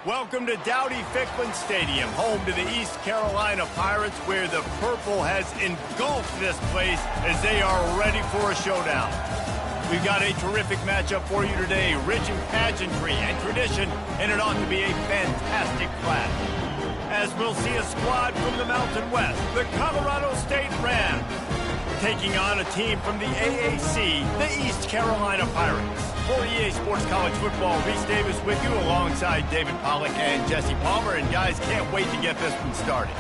Welcome to Dowdy-Ficklen Stadium, home to the East Carolina Pirates, where the purple has engulfed this place as they are ready for a showdown. We've got a terrific matchup for you today, rich in pageantry and tradition, and it ought to be a fantastic clash. As we'll see a squad from the Mountain West, the Colorado State Rams, taking on a team from the AAC, the East Carolina Pirates. For EA Sports College Football, Reese Davis with you alongside David Pollack and Jesse Palmer. And guys, can't wait to get this one started.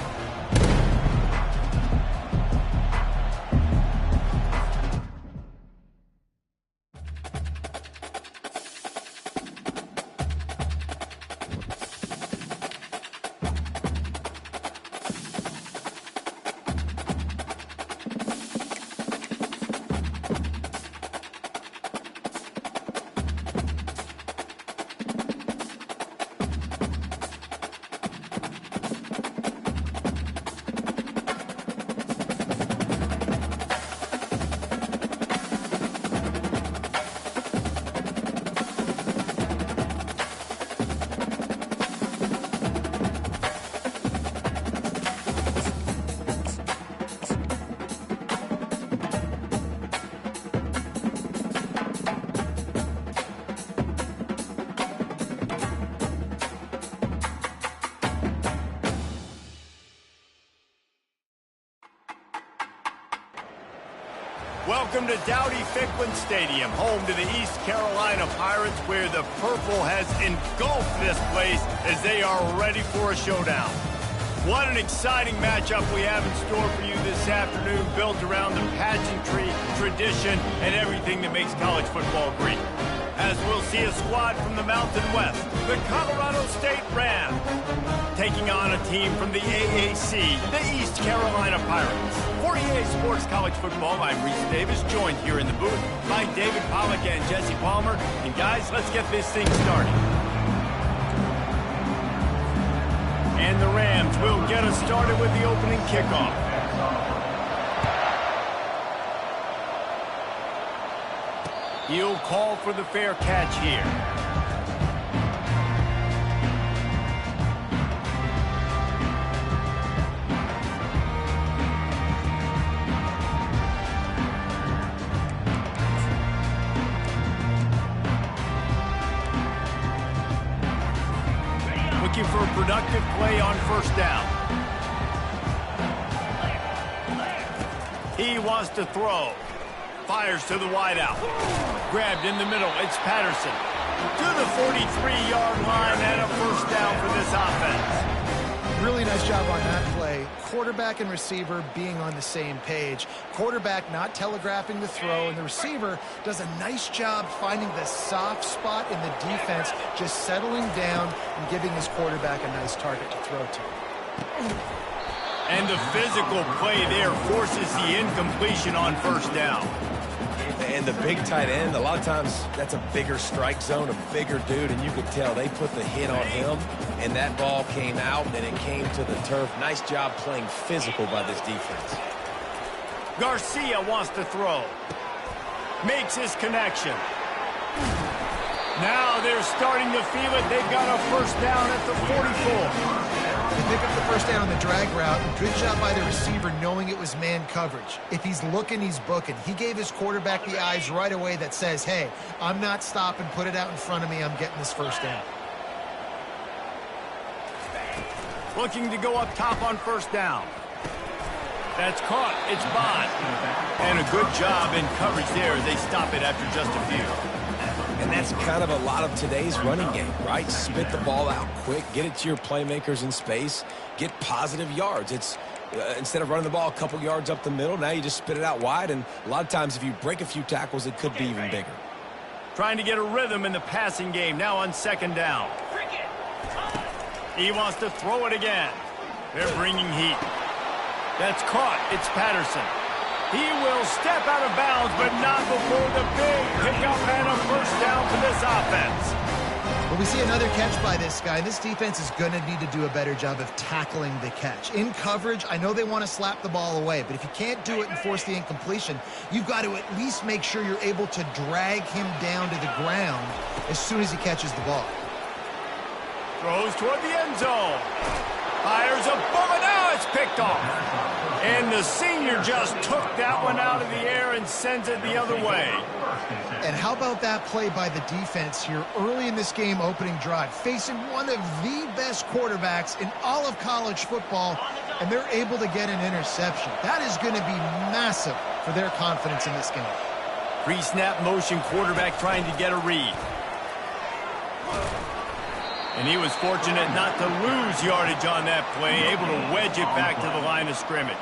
Welcome to Dowdy-Ficklen Stadium, home to the East Carolina Pirates, where the purple has engulfed this place as they are ready for a showdown. What an exciting matchup we have in store for you this afternoon, built around the pageantry, tradition, and everything that makes college football great. As we'll see a squad from the Mountain West, the Colorado State Rams, taking on a team from the AAC, the East Carolina Pirates. For EA Sports College Football, I'm Reese Davis, joined here in the booth by David Pollack and Jesse Palmer. And guys, let's get this thing started. And the Rams will get us started with the opening kickoff. He'll call for the fair catch here. Looking for a productive play on first down. He wants to throw. Fires to the wideout. Grabbed in the middle. It's Patterson. To the 43-yard line and a first down for this offense. Really nice job on that play. Quarterback and receiver being on the same page. Quarterback not telegraphing the throw, and the receiver does a nice job finding the soft spot in the defense, just settling down and giving his quarterback a nice target to throw to. And the physical play there forces the incompletion on first down. And the big tight end, a lot of times that's a bigger strike zone, a bigger dude, and you could tell they put the hit on him, and that ball came out, and it came to the turf. Nice job playing physical by this defense. Garcia wants to throw. Makes his connection. Now they're starting to feel it. They've got a first down at the 44. They pick up the first down on the drag route. Good job by the receiver knowing it was man coverage. If he's looking, he's booking. He gave his quarterback the eyes right away that says, hey, I'm not stopping. Put it out in front of me. I'm getting this first down. Looking to go up top on first down. That's caught. It's Bond. And a good job in coverage there. They stop it after just a few. And that's kind of a lot of today's running game, right? Spit the ball out quick, get it to your playmakers in space, get positive yards. It's instead of running the ball a couple yards up the middle, now you just spit it out wide, and a lot of times if you break a few tackles, it could be even bigger. Trying to get a rhythm in the passing game, now on second down. He wants to throw it again. They're bringing heat. That's caught. It's Patterson. He will step out of bounds, but not before the big pickup and a first down for this offense. Well, we see another catch by this guy. This defense is going to need to do a better job of tackling the catch. In coverage, I know they want to slap the ball away, but if you can't do it and force the incompletion, you've got to at least make sure you're able to drag him down to the ground as soon as he catches the ball. Throws toward the end zone. Fires a bullet. Now it's picked off. And the senior just took that one out of the air and sends it the other way. And how about that play by the defense here early in this game opening drive, facing one of the best quarterbacks in all of college football, and they're able to get an interception. That is going to be massive for their confidence in this game. Pre-snap motion, quarterback trying to get a read. And he was fortunate not to lose yardage on that play, able to wedge it back to the line of scrimmage.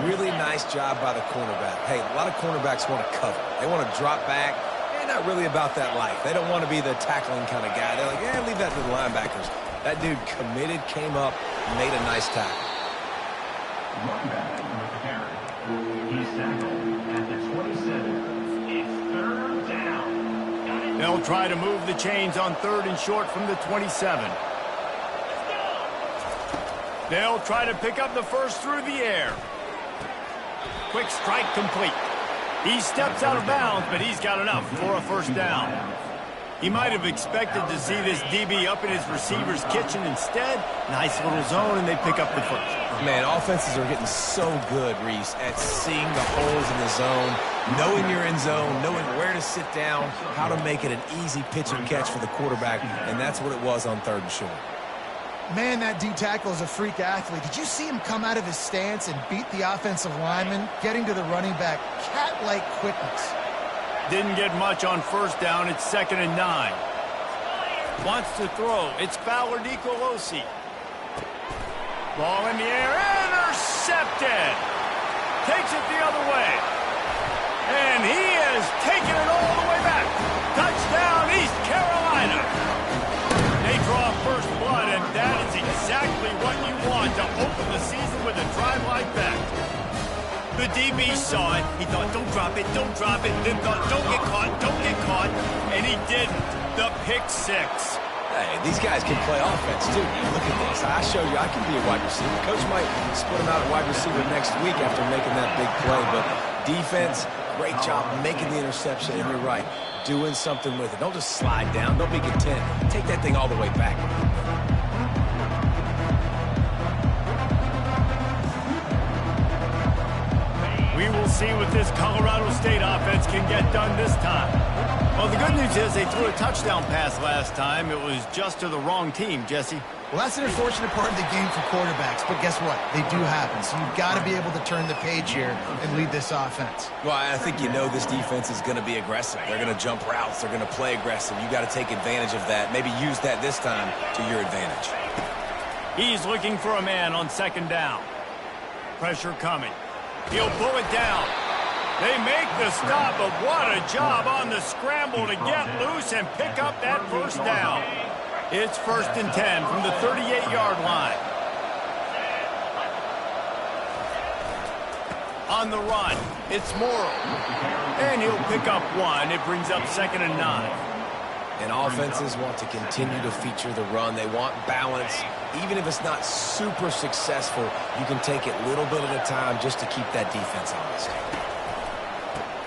Really nice job by the cornerback. Hey, a lot of cornerbacks want to cover. They want to drop back. They're not really about that life. They don't want to be the tackling kind of guy. They're like, yeah, leave that to the linebackers. That dude committed, came up, made a nice tackle. He's tackled at the 27. It's third down. They'll try to move the chains on 3rd and short from the 27. They'll try to pick up the first through the air. Quick strike complete. He steps out of bounds, but he's got enough for a first down. He might have expected to see this DB up in his receiver's kitchen. Instead, nice little zone, and they pick up the first. Man, offenses are getting so good, Reese, at seeing the holes in the zone, knowing you're in zone, knowing where to sit down, how to make it an easy pitch and catch for the quarterback, and that's what it was on 3rd and short. Man, that D-tackle is a freak athlete. Did you see him come out of his stance and beat the offensive lineman, getting to the running back? Cat-like quickness. Didn't get much on first down. It's 2nd and 9. Wants to throw. It's Fowler Nicolosi. Ball in the air. Intercepted. Takes it the other way. And he has taken it all the way back. Touchdown, East Carolina. They draw first blood, and that is exactly what you want to open the season with a drive like that. The DB saw it. He thought, don't drop it, don't drop it. Then thought, don't get caught, don't get caught. And he didn't. The pick six. Hey, these guys can play offense, too. Look at this. I show you I can be a wide receiver. Coach might split him out at wide receiver next week after making that big play. But defense, great job making the interception. And you're right, doing something with it. Don't just slide down. Don't be content. Take that thing all the way back. We will see what this Colorado State offense can get done this time. Well, the good news is they threw a touchdown pass last time. It was just to the wrong team, Jesse. Well, that's an unfortunate part of the game for quarterbacks, but guess what? They do happen, so you've got to be able to turn the page here and lead this offense. Well, I think you know this defense is going to be aggressive. They're going to jump routes. They're going to play aggressive. You got to take advantage of that. Maybe use that this time to your advantage. He's looking for a man on 2nd down. Pressure coming. He'll pull it down. They make the stop, but what a job on the scramble to get loose and pick up that first down. It's 1st and 10 from the 38-yard line. On the run, it's Morrow. And he'll pick up one. It brings up 2nd and 9. And offenses want to continue to feature the run. They want balance. Even if it's not super successful, you can take it little bit at a time just to keep that defense honest.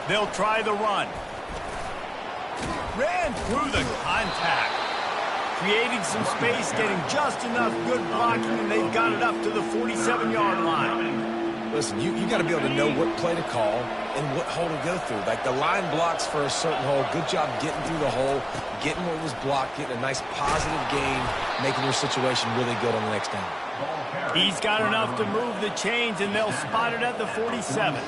They'll try the run. Ran through the contact. Creating some space, getting just enough good blocking, and they've got it up to the 47-yard line. Listen, you got to be able to know what play to call and what hole to go through. Like the line blocks for a certain hole. Good job getting through the hole, getting what was blocked, getting a nice positive gain, making your situation really good on the next down. He's got enough to move the chains, and they'll spot it at the 47.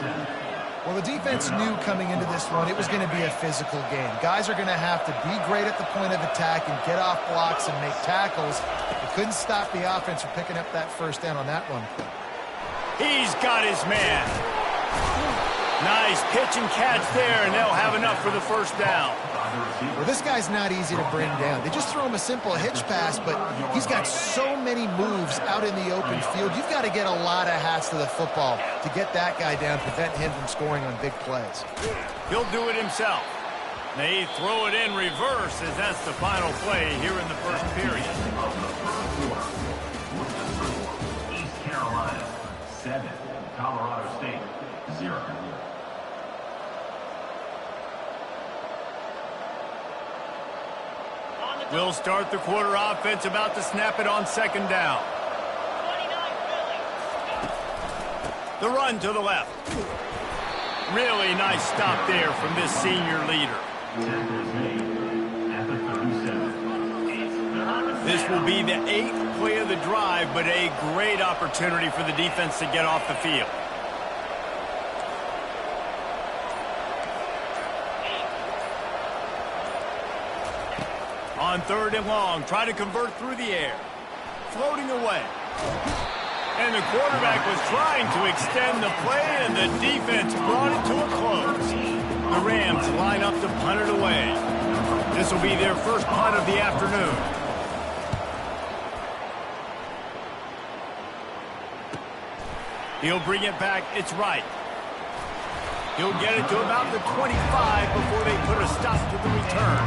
Well, the defense knew coming into this one it was going to be a physical game. Guys are going to have to be great at the point of attack and get off blocks and make tackles. They couldn't stop the offense from picking up that first down on that one. He's got his man. Nice pitch and catch there, and they'll have enough for the first down. Well, this guy's not easy to bring down. They just throw him a simple hitch pass, but he's got so many moves out in the open field. You've got to get a lot of hats to the football to get that guy down, prevent him from scoring on big plays. He'll do it himself. They throw it in reverse as that's the final play here in the first period. East Carolina, 7. Colorado State, 0. We'll start the quarter offense, about to snap it on second down. The run to the left. Really nice stop there from this senior leader. This will be the 8th play of the drive, but a great opportunity for the defense to get off the field. On 3rd and long, try to convert through the air. Floating away. And the quarterback was trying to extend the play, and the defense brought it to a close. The Rams line up to punt it away. This will be their first punt of the afternoon. He'll bring it back. It's right. He'll get it to about the 25 before they put a stop to the return.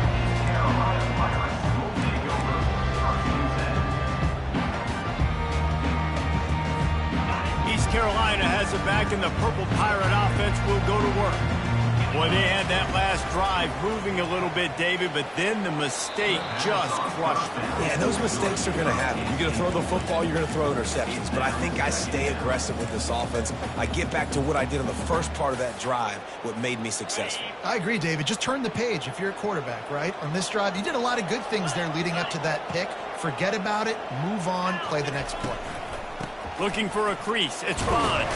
East Carolina has it back, and the Purple Pirate offense will go to work. Boy, they had that last drive moving a little bit, David, but then the mistake just crushed them. Yeah, those mistakes are going to happen. You're going to throw the football, you're going to throw interceptions. But I think I stay aggressive with this offense. I get back to what I did on the first part of that drive, what made me successful. I agree, David. Just turn the page if you're a quarterback, right? On this drive, you did a lot of good things there leading up to that pick. Forget about it, move on, play the next play. Looking for a crease. It's Bond.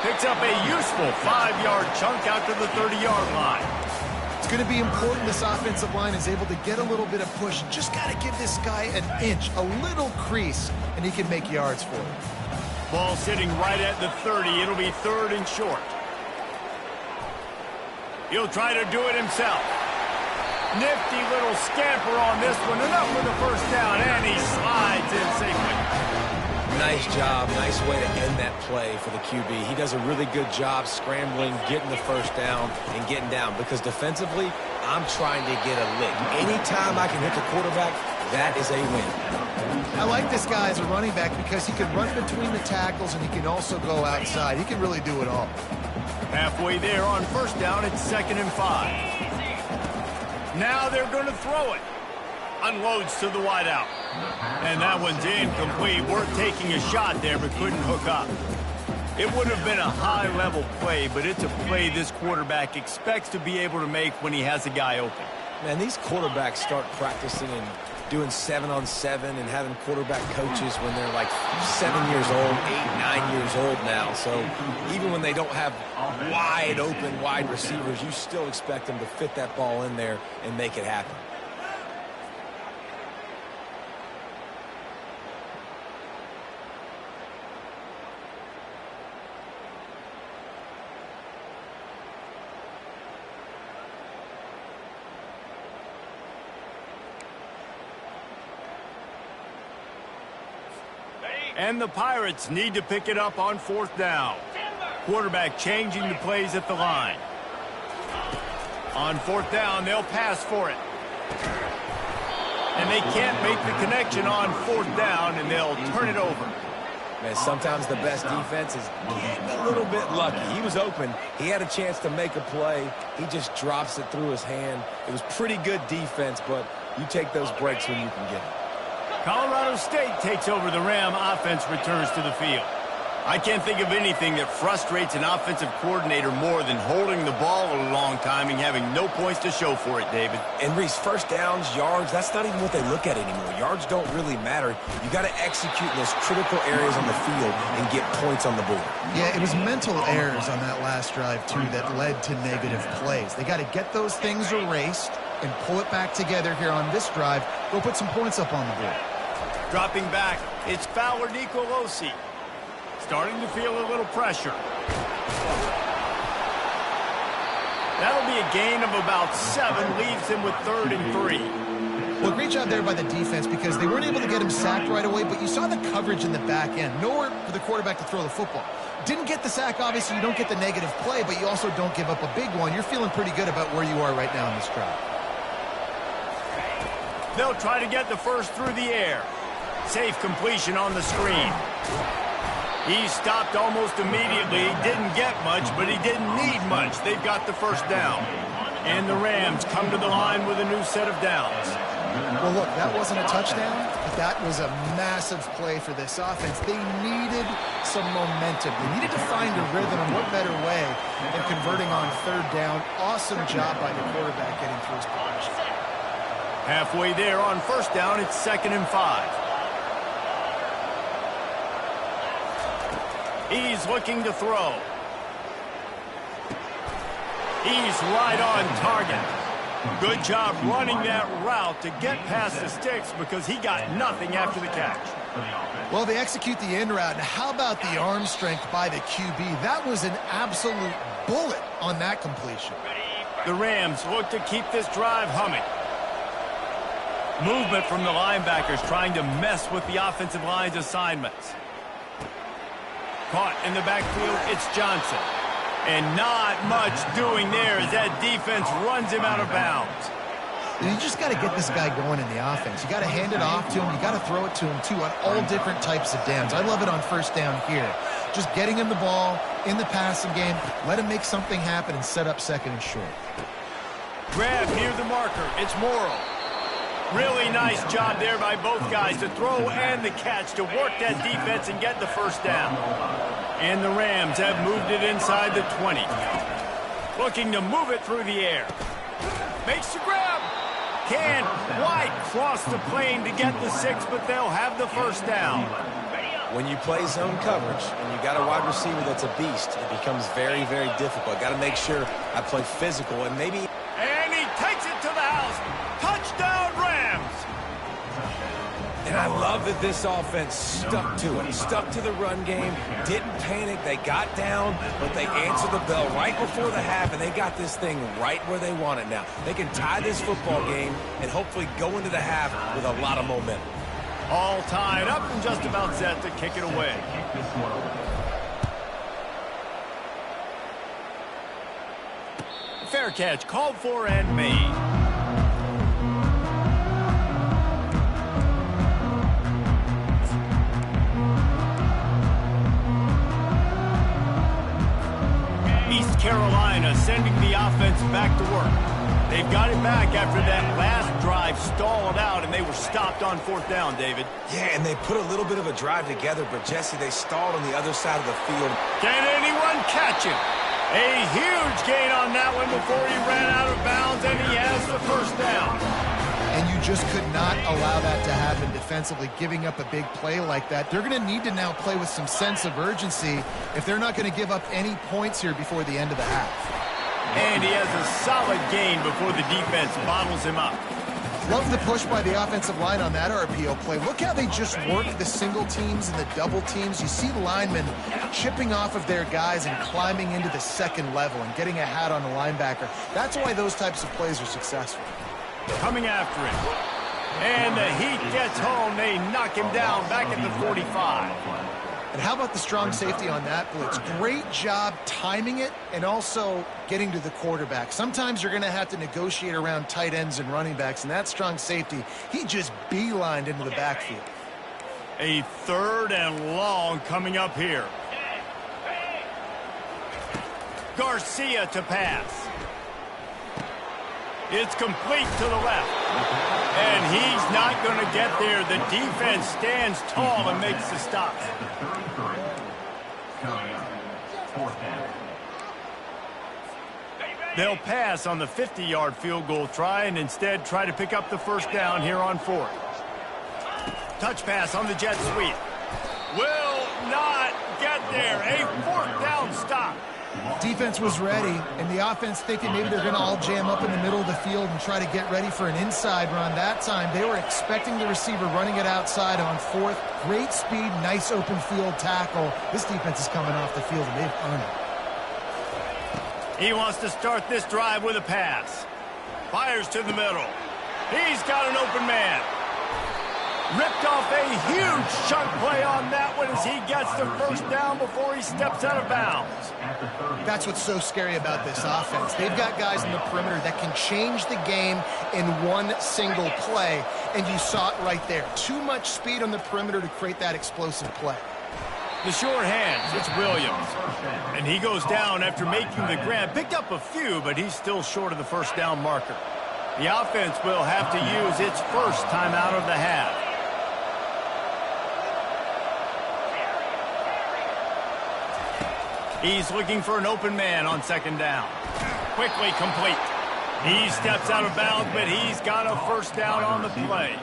Picks up a useful 5-yard chunk out to the 30-yard line. It's going to be important this offensive line is able to get a little bit of push. Just got to give this guy an inch, a little crease, and he can make yards for it. Ball sitting right at the 30. It'll be 3rd and short. He'll try to do it himself. Nifty little scamper on this one. Enough for the first down, and he slides in safely. Nice job, nice way to end that play for the QB. He does a really good job scrambling, getting the first down, and getting down. Because defensively, I'm trying to get a lick. Anytime I can hit the quarterback, that is a win. I like this guy as a running back because he can run between the tackles and he can also go outside. He can really do it all. Halfway there on first down, it's 2nd and 5. Now they're going to throw it. Unloads to the wideout. And that one's incomplete. Worth taking a shot there, but couldn't hook up. It would have been a high-level play, but it's a play this quarterback expects to be able to make when he has a guy open. Man, these quarterbacks start practicing and doing 7-on-7 and having quarterback coaches when they're like 7 years old, 8, 9 years old now. So even when they don't have wide receivers, you still expect them to fit that ball in there and make it happen. And the Pirates need to pick it up on 4th down. Quarterback changing the plays at the line. On 4th down, they'll pass for it. And they can't make the connection on 4th down, and they'll turn it over. Man, sometimes the best defense is getting a little bit lucky. He was open. He had a chance to make a play. He just drops it through his hand. It was pretty good defense, but you take those breaks when you can get them. Colorado State takes over. The Ram offense returns to the field. I can't think of anything that frustrates an offensive coordinator more than holding the ball a long time and having no points to show for it, David. And Reese, first downs, yards, that's not even what they look at anymore. Yards don't really matter. You got to execute in those critical areas on the field and get points on the board. Yeah, it was mental errors on that last drive, too, that led to negative plays. They got to get those things erased and pull it back together here on this drive. Go put some points up on the board. Dropping back, it's Fowler Nicolosi. Starting to feel a little pressure. That'll be a gain of about 7, leaves him with 3rd and 3. Well, great job there by the defense because they weren't able to get him sacked right away, but you saw the coverage in the back end. Nowhere for the quarterback to throw the football. Didn't get the sack, obviously. You don't get the negative play, but you also don't give up a big one. You're feeling pretty good about where you are right now in this drive. They'll try to get the first through the air. Safe completion on the screen. He stopped almost immediately. Didn't get much, but he didn't need much. They've got the first down. And the Rams come to the line with a new set of downs. Well, look, that wasn't a touchdown, but that was a massive play for this offense. They needed some momentum. They needed to find a rhythm, and what better way than converting on third down. Awesome job by the quarterback getting through his progression. Halfway there on first down, it's 2nd and 5. He's looking to throw. He's right on target. Good job running that route to get past the sticks because he got nothing after the catch. Well, they execute the in route, and how about the arm strength by the QB? That was an absolute bullet on that completion. The Rams look to keep this drive humming. Movement from the linebackers trying to mess with the offensive line's assignments. Caught in the backfield, it's Johnson. And not much doing there as that defense runs him out of bounds. You just got to get this guy going in the offense. You got to hand it off to him. You got to throw it to him, too, on all different types of downs. I love it on first down here. Just getting him the ball in the passing game, let him make something happen and set up 2nd and short. Grab near the marker. It's Morrow. Really nice job there by both guys to throw and the catch to work that defense and get the first down. And the Rams have moved it inside the 20. Looking to move it through the air. Makes the grab. Can't quite cross the plane to get the 6, but they'll have the first down. When you play zone coverage and you got a wide receiver that's a beast, it becomes very, very difficult. Got to make sure I play physical and maybe... And he takes it to the house. Touchdown, Rams. And I love that this offense stuck to it. Stuck to the run game. Didn't panic. They got down, but they answered the bell right before the half, and they got this thing right where they want it now. They can tie this football game and hopefully go into the half with a lot of momentum. All tied up and just about set to kick it away. Fair catch called for and made. East Carolina sending the offense back to work. They've got it back after that last drive stalled out, and they were stopped on 4th down, David. Yeah, and they put a little bit of a drive together, but, Jesse, they stalled on the other side of the field. Can anyone catch him? A huge gain on that one before he ran out of bounds, and he has the first down. And you just could not allow that to happen defensively, giving up a big play like that. They're going to need to now play with some sense of urgency if they're not going to give up any points here before the end of the half. And he has a solid gain before the defense bottles him up. Love the push by the offensive line on that RPO play. Look how they just work the single teams and the double teams. You see the linemen chipping off of their guys and climbing into the 2nd level and getting a hat on the linebacker. That's why those types of plays are successful. Coming after him. And the heat gets home. They knock him down back at the 45. And how about the strong safety on that blitz? Great job timing it and also getting to the quarterback. Sometimes you're going to have to negotiate around tight ends and running backs, and that strong safety, he just beelined into the backfield. A 3rd and long coming up here. Garcia to pass. It's complete to the left. And he's not going to get there. The defense stands tall and makes the stop. They'll pass on the 50-yard field goal try and instead try to pick up the first down here on 4th. Touch pass on the jet sweep. Will not get there. A 4th down stop. Defense was ready, and the offense thinking maybe they're going to all jam up in the middle of the field and try to get ready for an inside run. That time, they were expecting the receiver running it outside on 4th. Great speed, nice open field tackle. This defense is coming off the field, and they've earned it. He wants to start this drive with a pass. Fires to the middle. He's got an open man. Ripped off a huge chunk play on that one as he gets the first down before he steps out of bounds. That's what's so scary about this offense. They've got guys in the perimeter that can change the game in one single play, and you saw it right there. Too much speed on the perimeter to create that explosive play. The short hands, it's Williams. And he goes down after making the grab. Picked up a few, but he's still short of the first down marker. The offense will have to use its first timeout of the half. He's looking for an open man on second down. Quickly complete. He steps out of bounds, but he's got a first down on the play.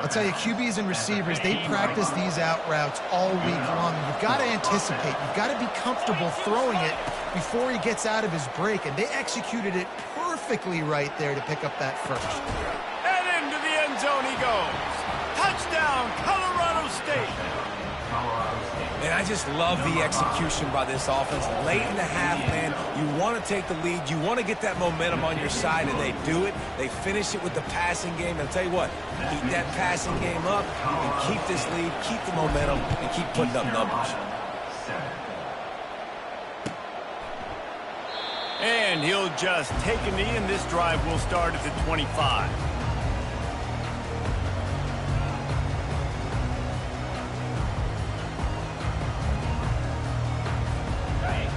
I'll tell you, QBs and receivers, they practice these out routes all week long. You've got to anticipate. You've got to be comfortable throwing it before he gets out of his break, and they executed it perfectly right there to pick up that first. And into the end zone he goes. Touchdown, Colorado State. Man, I just love the execution by this offense. Late in the half, man, you want to take the lead. You want to get that momentum on your side, and they do it. They finish it with the passing game. And I'll tell you what, keep that passing game up, and keep this lead, keep the momentum, and keep putting up numbers. And he'll just take a knee, and this drive will start at the 25.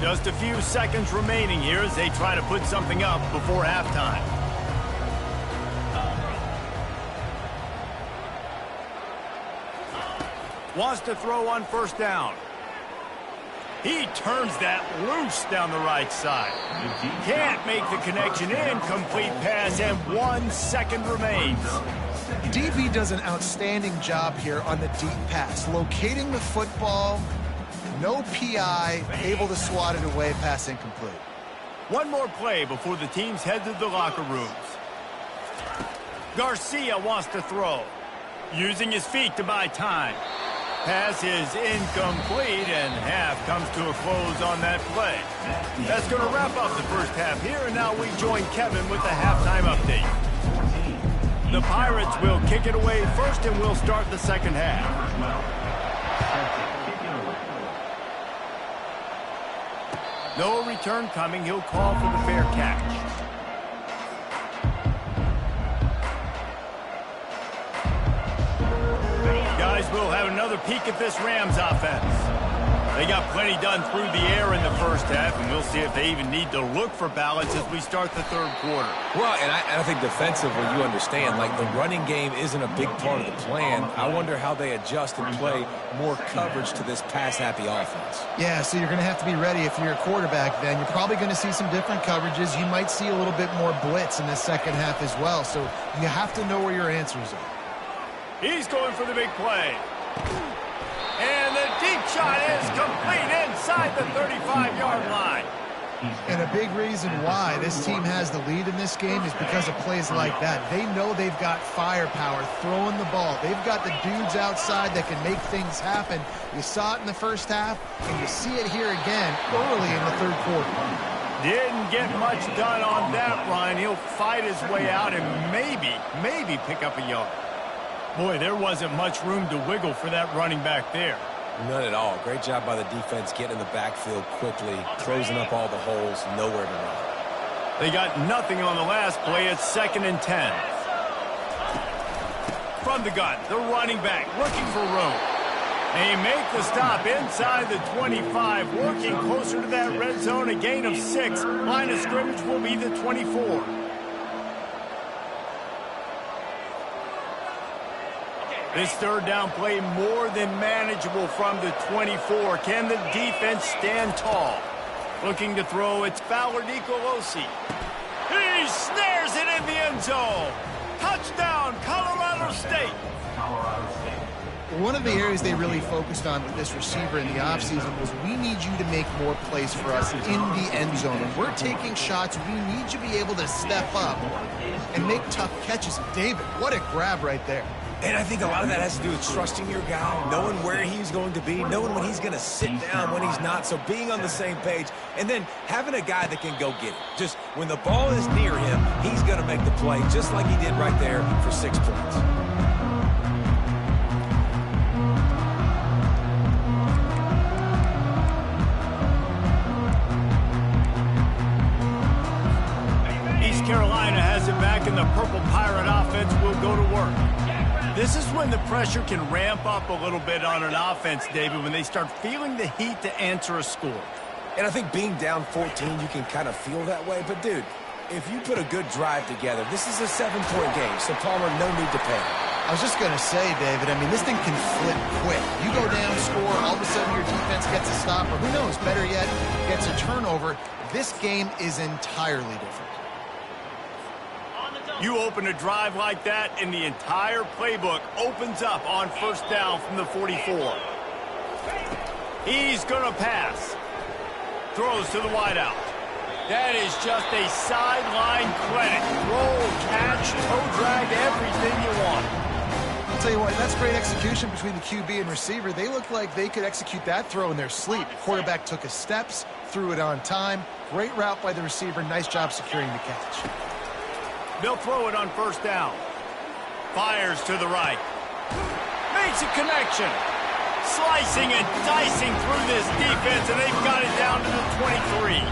Just a few seconds remaining here as they try to put something up before halftime. Wants to throw on first down. He turns that loose down the right side. Can't make the connection. Incomplete pass, and 1 second remains. DB does an outstanding job here on the deep pass, locating the football. No PI, able to swat it away, pass incomplete. One more play before the teams head to the locker rooms. Garcia wants to throw, using his feet to buy time. Pass is incomplete, and half comes to a close on that play. That's going to wrap up the first half here, and now we join Kevin with the halftime update. The Pirates will kick it away first, and we'll start the second half. No return coming. He'll call for the fair catch. Guys, we'll have another peek at this Rams offense. They got plenty done through the air in the first half, and we'll see if they even need to look for balance as we start the third quarter. Well, and I think defensively, you understand, like the running game isn't a big part of the plan. I wonder how they adjust and play more coverage to this pass-happy offense. Yeah, so you're going to have to be ready if you're a quarterback then. You're probably going to see some different coverages. You might see a little bit more blitz in the second half as well, so you have to know where your answers are. He's going for the big play. And the deep shot is complete inside the 35-yard line. And a big reason why this team has the lead in this game is because of plays like that. They know they've got firepower throwing the ball. They've got the dudes outside that can make things happen. You saw it in the first half, and you see it here again early in the third quarter. Didn't get much done on that run. He'll fight his way out and maybe pick up a yard. Boy, there wasn't much room to wiggle for that running back there. None at all. Great job by the defense getting in the backfield quickly, closing up all the holes, nowhere to run. They got nothing on the last play. It's 2nd and 10. From the gun, the running back looking for room. They make the stop inside the 25, working closer to that red zone, a gain of 6. Line of scrimmage will be the 24. This third down play more than manageable from the 24. Can the defense stand tall? Looking to throw, it's Fowler Nicolosi. He snares it in the end zone. Touchdown, Colorado State. One of the areas they really focused on with this receiver in the offseason was we need you to make more plays for us in the end zone. When we're taking shots, we need you to be able to step up and make tough catches. David, what a grab right there. And I think a lot of that has to do with trusting your guy, knowing where he's going to be, knowing when he's going to sit down, when he's not, so being on the same page, and then having a guy that can go get it. Just when the ball is near him, he's going to make the play, just like he did right there for 6 points. East Carolina has it back, and the Purple Pirate offense will go to work. This is when the pressure can ramp up a little bit on an offense, David, when they start feeling the heat to answer a score. And I think being down 14, you can kind of feel that way. But, dude, if you put a good drive together, this is a 7-point game, so Palmer, no need to panic. I was just going to say, David, I mean, this thing can flip quick. You go down, score, all of a sudden your defense gets a stop, or who knows, better yet, gets a turnover. This game is entirely different. You open a drive like that, and the entire playbook opens up on first down from the 44. He's going to pass. Throws to the wideout. That is just a sideline credit. Roll, catch, toe drag, everything you want. I'll tell you what, that's great execution between the QB and receiver. They look like they could execute that throw in their sleep. Quarterback took his steps, threw it on time. Great route by the receiver. Nice job securing the catch. They'll throw it on first down. Fires to the right. Makes a connection. Slicing and dicing through this defense, and they've got it down to the 23.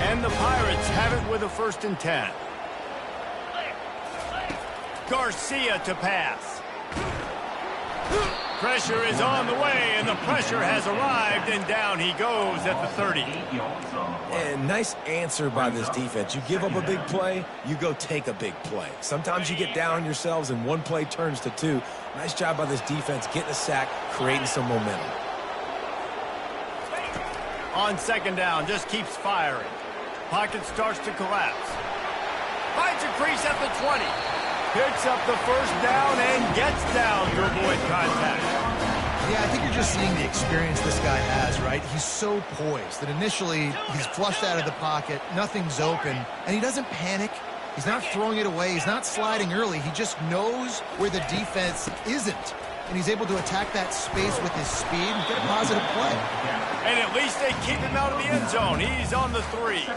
And the Pirates have it with a 1st and 10. Garcia to pass. Pressure is on the way, and the pressure has arrived, and down he goes at the 30. And nice answer by this defense. You give up a big play, you go take a big play. Sometimes you get down on yourselves, and one play turns to two. Nice job by this defense getting a sack, creating some momentum. On 2nd down, just keeps firing. Pocket starts to collapse. Finds a crease at the 20. Picks up the 1st down and gets down to avoid contact. Yeah, I think you're just seeing the experience this guy has, right? He's so poised that initially he's flushed out of the pocket, nothing's open, and he doesn't panic. He's not throwing it away. He's not sliding early. He just knows where the defense isn't, and he's able to attack that space with his speed and get a positive play. And at least they keep him out of the end zone. He's on the 3.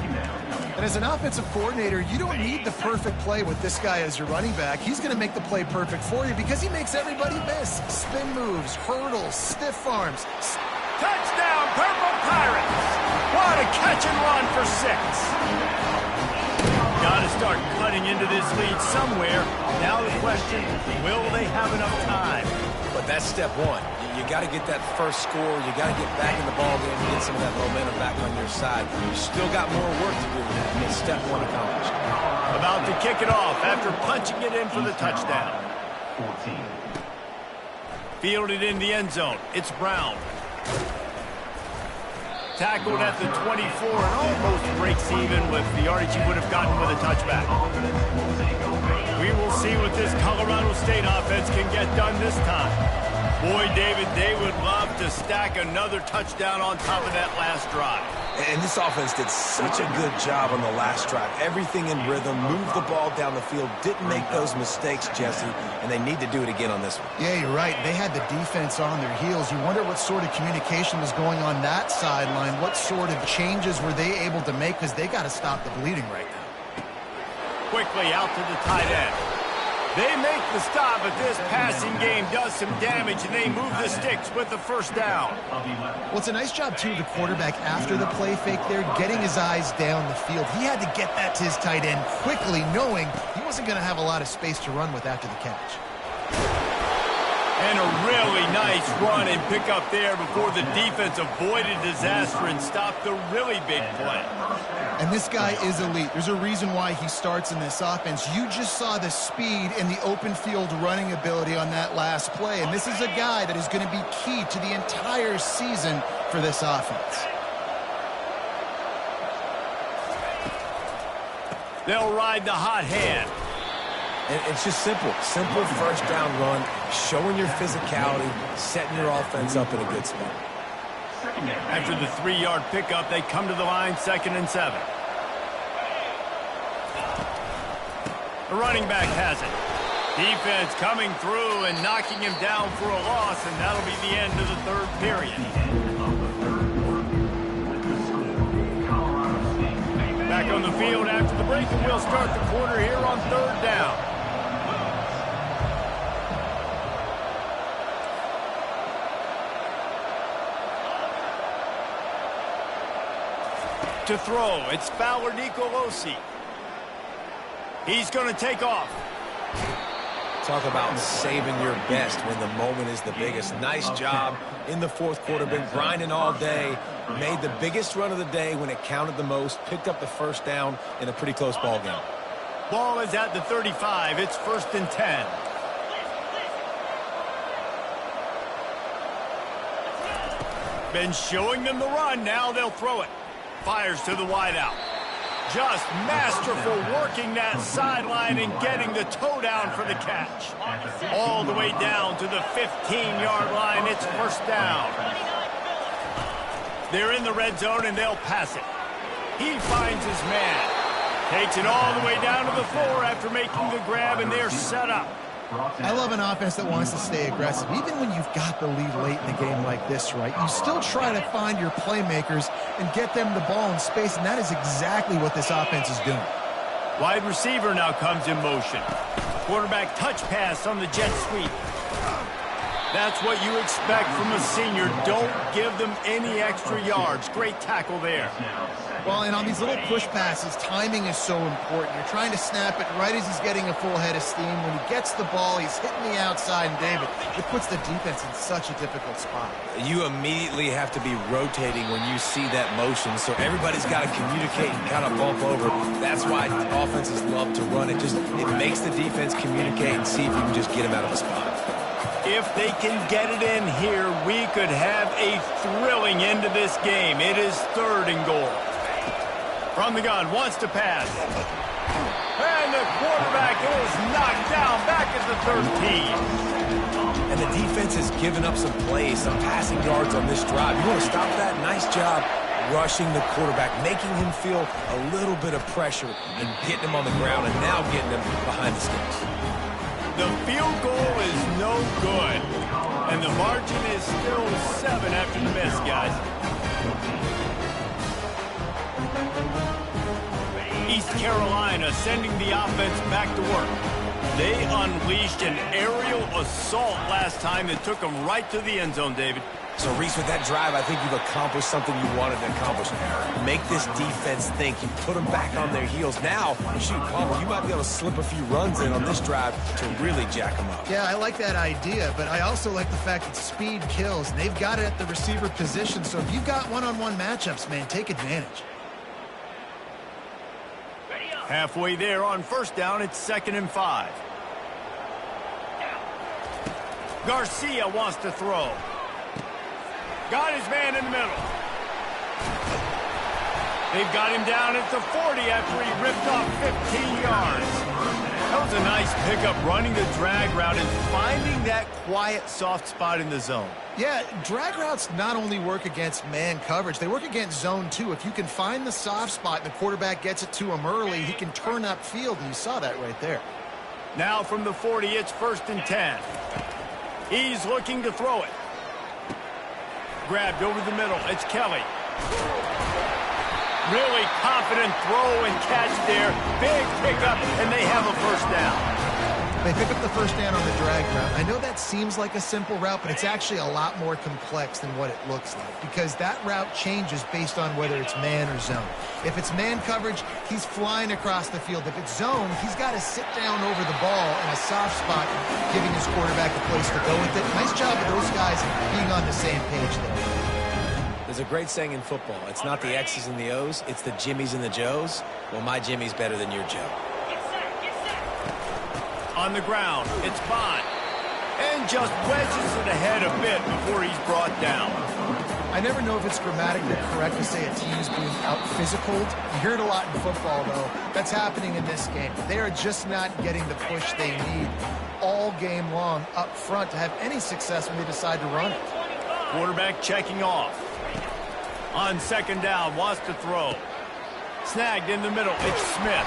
And as an offensive coordinator, you don't need the perfect play with this guy as your running back. He's going to make the play perfect for you because he makes everybody miss. Spin moves, hurdles, stiff arms. Touchdown, Purple Pirates! What a catch and run for 6. Got to start cutting into this lead somewhere. Now the question, will they have enough time? But that's step one. You got to get that first score. You got to get back in the ball game and get some of that momentum back on your side. You still got more work to do with that. But step one accomplished. About to kick it off after punching it in for the touchdown. 14. Fielded in the end zone. It's Brown. Tackled at the 24 and almost breaks even with the yardage he would have gotten with a touchback. We will see what this Colorado State offense can get done this time. Boy, David, they would love to stack another touchdown on top of that last drive. And this offense did such a good job on the last drive. Everything in rhythm, moved the ball down the field, didn't make those mistakes, Jesse, and they need to do it again on this one. Yeah, you're right. They had the defense on their heels. You wonder what sort of communication was going on that sideline. What sort of changes were they able to make because they got to stop the bleeding right now. Quickly out to the tight end. They make the stop, but this passing game does some damage, and they move the sticks with the 1st down. Well, it's a nice job, too, of the quarterback after the play fake there, getting his eyes down the field. He had to get that to his tight end quickly, knowing he wasn't going to have a lot of space to run with after the catch. And a really nice run and pick up there before the defense avoided disaster and stopped the really big play. And this guy is elite. There's a reason why he starts in this offense. You just saw the speed and the open field running ability on that last play. And this is a guy that is going to be key to the entire season for this offense. They'll ride the hot hand. And it's just simple. Simple 1st down run, showing your physicality, setting your offense up in a good spot. After the 3-yard pickup, they come to the line, 2nd and 7. The running back has it. Defense coming through and knocking him down for a loss, and that'll be the end of the 3rd period. Back on the field after the break, and we'll start the quarter here on 3rd down. To throw, it's Fowler Nicolosi. He's going to take off. Talk about saving your best when the moment is the biggest. Nice job in the fourth quarter. Been grinding all day. Made the biggest run of the day when it counted the most. Picked up the first down in a pretty close ball game. Ball is at the 35. It's 1st and 10. Been showing them the run. Now they'll throw it. Fires to the wideout. Just masterful working that sideline and getting the toe down for the catch. All the way down to the 15-yard line. It's 1st down. They're in the red zone, and they'll pass it. He finds his man. Takes it all the way down to the floor after making the grab, and they're set up. I love an offense that wants to stay aggressive. Even when you've got the lead late in the game like this, right, you still try to find your playmakers and get them the ball in space, and that is exactly what this offense is doing. Wide receiver now comes in motion. Quarterback touch pass on the jet sweep. That's what you expect from a senior. Don't give them any extra yards. Great tackle there. Well, and on these little push passes, timing is so important. You're trying to snap it right as he's getting a full head of steam. When he gets the ball, he's hitting the outside, and David, it puts the defense in such a difficult spot. You immediately have to be rotating when you see that motion, so everybody's got to communicate and kind of bump over. That's why offenses love to run it. It makes the defense communicate and see if you can just get him out of a spot. If they can get it in here, we could have a thrilling end to this game. It is 3rd and goal. From the gun, wants to pass. And the quarterback is knocked down back at the 13. And the defense has given up some plays, some passing yards on this drive. You want to stop that? Nice job rushing the quarterback, making him feel a little bit of pressure and getting him on the ground and now getting him behind the sticks. The field goal is no good. And the margin is still 7 after the miss, guys. East Carolina sending the offense back to work. They unleashed an aerial assault last time that took them right to the end zone, David. So, Reese, with that drive, I think you've accomplished something you wanted to accomplish. Make this defense think. You put them back on their heels. Now, shoot, Palmer, you might be able to slip a few runs in on this drive to really jack them up. Yeah, I like that idea, but I also like the fact that speed kills. And they've got it at the receiver position, so if you've got one-on-one matchups, man, take advantage. Halfway there on 1st down, it's 2nd and 5. Garcia wants to throw. Got his man in the middle. They've got him down at the 40 after he ripped off 15 yards. That was a nice pickup, running the drag route and finding that quiet, soft spot in the zone. Yeah, drag routes not only work against man coverage, they work against zone too. If you can find the soft spot and the quarterback gets it to him early, he can turn upfield, and you saw that right there. Now from the 40, it's 1st and 10. He's looking to throw it. Grabbed over the middle. It's Kelly. Really confident throw and catch there. Big pickup, and they have a 1st down. They pick up the 1st down on the drag route. I know that seems like a simple route, but it's actually a lot more complex than what it looks like, because that route changes based on whether it's man or zone. If it's man coverage, he's flying across the field. If it's zone, he's got to sit down over the ball in a soft spot, giving his quarterback a place to go with it. Nice job of those guys being on the same page there. There's a great saying in football. It's not the X's and the O's, it's the Jimmies and the Joes. Well, my Jimmy's better than your Joe. On the ground, it's Bond. And just wedges it ahead a bit before he's brought down. I never know if it's grammatically correct to say a team's being out-physicaled. You hear it a lot in football, though. That's happening in this game. They are just not getting the push they need all game long up front to have any success when they decide to run it. Quarterback checking off. On 2nd down, wants to throw. Snagged in the middle, it's Smith.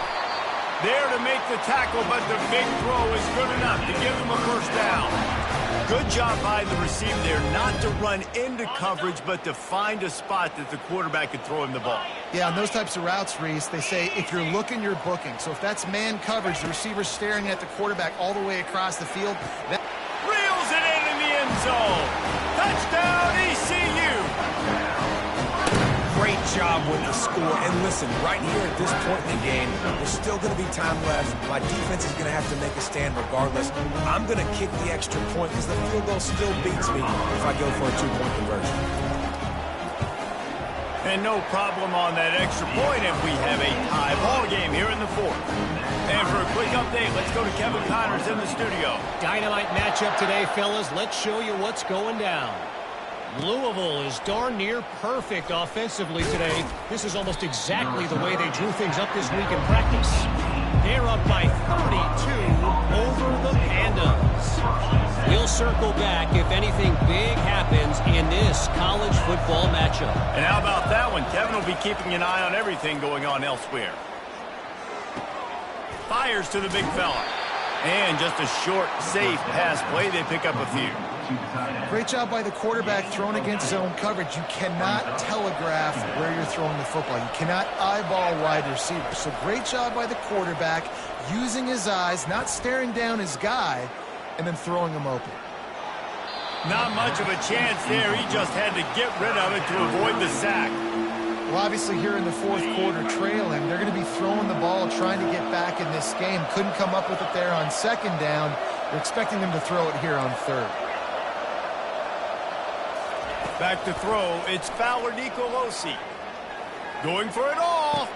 There to make the tackle, but the big throw is good enough to give him a 1st down. Good job by the receiver there, not to run into coverage, but to find a spot that the quarterback could throw him the ball. Yeah, on those types of routes, Reese, they say if you're looking, you're booking. So if that's man coverage, the receiver's staring at the quarterback all the way across the field. That reels it in the end zone. Touchdown, ECU. Great job with the score. And listen, right here at this point in the game, there's still going to be time left. My defense is going to have to make a stand regardless. I'm going to kick the extra point because the field goal still beats me if I go for a two-point conversion. And no problem on that extra point, and we have a tie ball game here in the fourth. And for a quick update, let's go to Kevin Connors in the studio. Dynamite matchup today, fellas. Let's show you what's going down. Louisville is darn near perfect offensively today. This is almost exactly the way they drew things up this week in practice. They're up by 32 over the Pandas. We'll circle back if anything big happens in this college football matchup. And how about that one? Kevin will be keeping an eye on everything going on elsewhere. Fires to the big fella. And just a short, safe pass play. They pick up a few. Great job by the quarterback thrown against zone coverage. You cannot telegraph where you're throwing the football. You cannot eyeball wide receivers. So great job by the quarterback using his eyes, not staring down his guy, and then throwing him open. Not much of a chance there. He just had to get rid of it to avoid the sack. Well, obviously here in the fourth quarter trailing, they're going to be throwing the ball, trying to get back in this game. Couldn't come up with it there on second down. They're expecting them to throw it here on third. Back to throw, it's Fowler Nicolosi. Going for it all.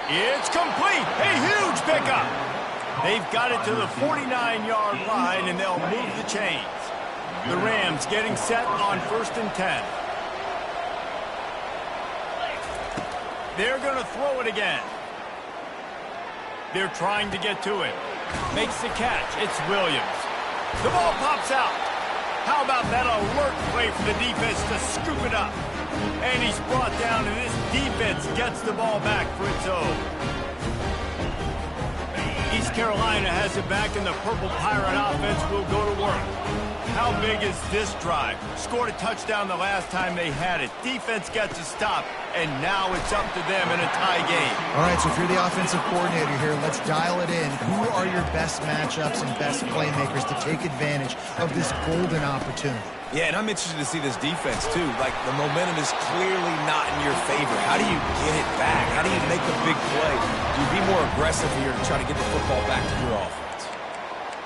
It's complete. A huge pickup. They've got it to the 49-yard line, and they'll move the chains. The Rams getting set on 1st and 10. They're going to throw it again. They're trying to get to it. Makes the catch. It's Williams. The ball pops out. How about that alert play for the defense to scoop it up? And he's brought down, and this defense gets the ball back for its own. East Carolina has it back, and the Purple Pirate offense will go to work. How big is this drive? Scored a touchdown the last time they had it. Defense gets a stop, and now it's up to them in a tie game. All right, so if you're the offensive coordinator here, let's dial it in. Who are your best matchups and best playmakers to take advantage of this golden opportunity? Yeah, and I'm interested to see this defense, too. Like, the momentum is clearly not in your favor. How do you get it back? How do you make a big play? Do you be more aggressive here to try to get the football back to your offense?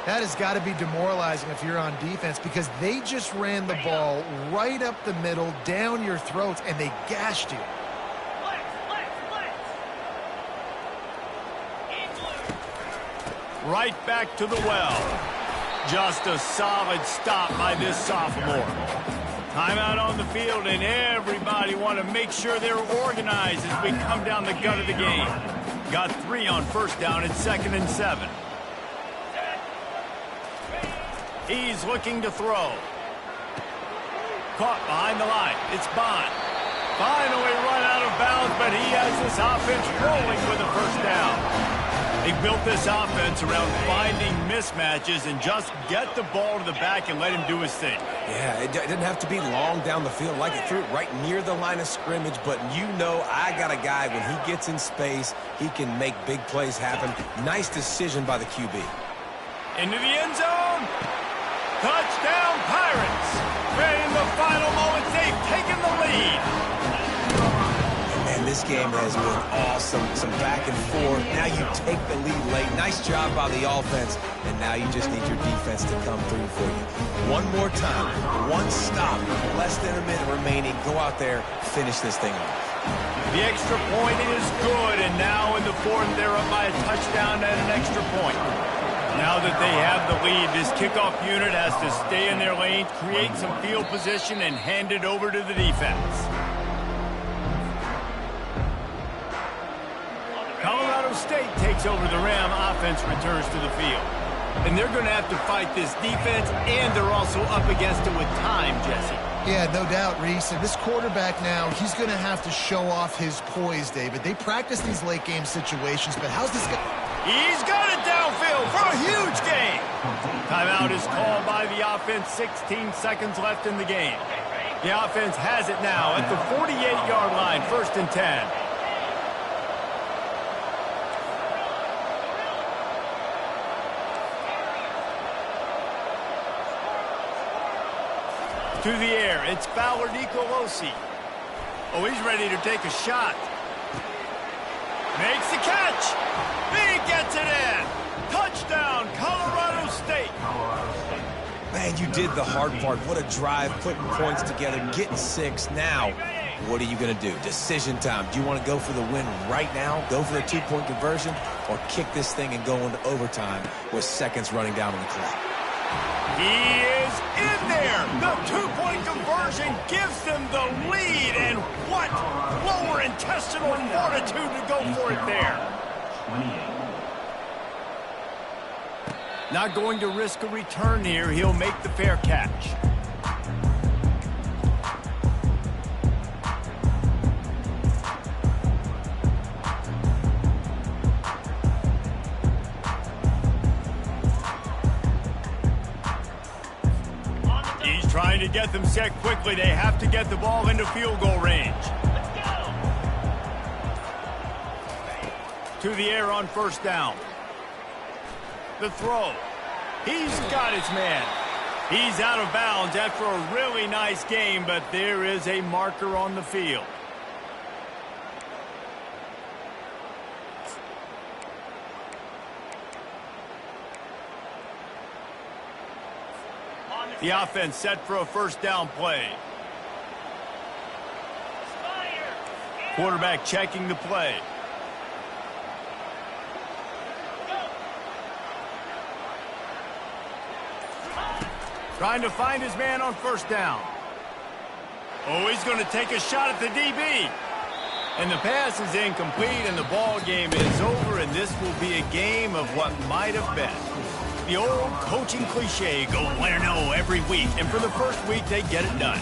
That has got to be demoralizing if you're on defense because they just ran the ball right up the middle, down your throats, and they gashed you. Right back to the well. Just a solid stop by this sophomore. Timeout on the field, and everybody want to make sure they're organized as we come down the gut of the game. Got 3 on 1st down and 2nd and 7. He's looking to throw. Caught behind the line. It's Bond. Finally run out of bounds, but he has this offense rolling with a 1st down. They built this offense around finding mismatches and just get the ball to the back and let him do his thing. Yeah, it didn't have to be long down the field. Like, it threw it right near the line of scrimmage, but you know I got a guy, when he gets in space, he can make big plays happen. Nice decision by the QB. Into the end zone. Touchdown, Pirates! In the final moments, they've taken the lead. And this game has been awesome. Some back and forth. Now you take the lead late. Nice job by the offense. And now you just need your defense to come through for you. One more time. One stop. Less than a minute remaining. Go out there. Finish this thing off. The extra point is good. And now in the 4th, they're up by a touchdown and an extra point. Now that they have the lead, this kickoff unit has to stay in their lane, create some field position, and hand it over to the defense. Colorado State takes over the Ram. Offense returns to the field. And they're going to have to fight this defense, and they're also up against it with time, Jesse. Yeah, no doubt, Reese. And this quarterback now, he's going to have to show off his poise, David. They practice these late-game situations, but how's this guy? He's got it downfield for a huge gain. Timeout is called by the offense. 16 seconds left in the game. The offense has it now at the 48-yard line, 1st and 10. To the air, it's Fowler Nicolosi. Oh, he's ready to take a shot. Makes the catch. He gets it in. Touchdown, Colorado State. Man, you did the hard part. What a drive, putting points together, getting 6. Now, what are you going to do? Decision time. Do you want to go for the win right now, go for the 2-point conversion, or kick this thing and go into overtime with seconds running down on the clock? He is in there. The 2-point conversion gives them the lead. And what lower intestinal fortitude to go for it there. 28. Not going to risk a return here. He'll make the fair catch. He's trying to get them set quickly. They have to get the ball into field goal range. To the air on first down. The throw. He's got his man. He's out of bounds after a really nice game, but there is a marker on the field. The offense set for a first down play. Quarterback checking the play. Trying to find his man on first down. Oh, he's going to take a shot at the DB. And the pass is incomplete, and the ball game is over, and this will be a game of what might have been. The old coaching cliche, go win or no every week. And for the first week, they get it done.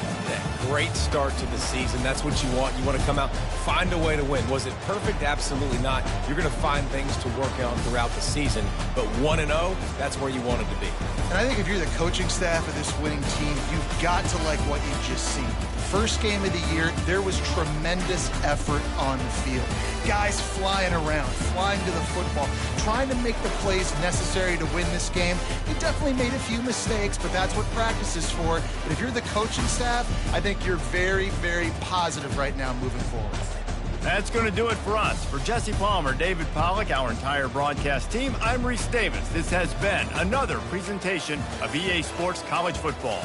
Great start to the season. That's what you want. You want to come out, find a way to win. Was it perfect? Absolutely not. You're going to find things to work on throughout the season. But 1-0, that's where you want it to be. And I think if you're the coaching staff of this winning team, you've got to like what you've just seen. First game of the year, there was tremendous effort on the field. Guys flying around, flying to the football, trying to make the plays necessary to win this game. They definitely made a few mistakes, but that's what practice is for. But if you're the coaching staff, I think you're very, very positive right now moving forward. That's going to do it for us. For Jesse Palmer, David Pollack, our entire broadcast team, I'm Reese Davis. This has been another presentation of EA Sports College Football.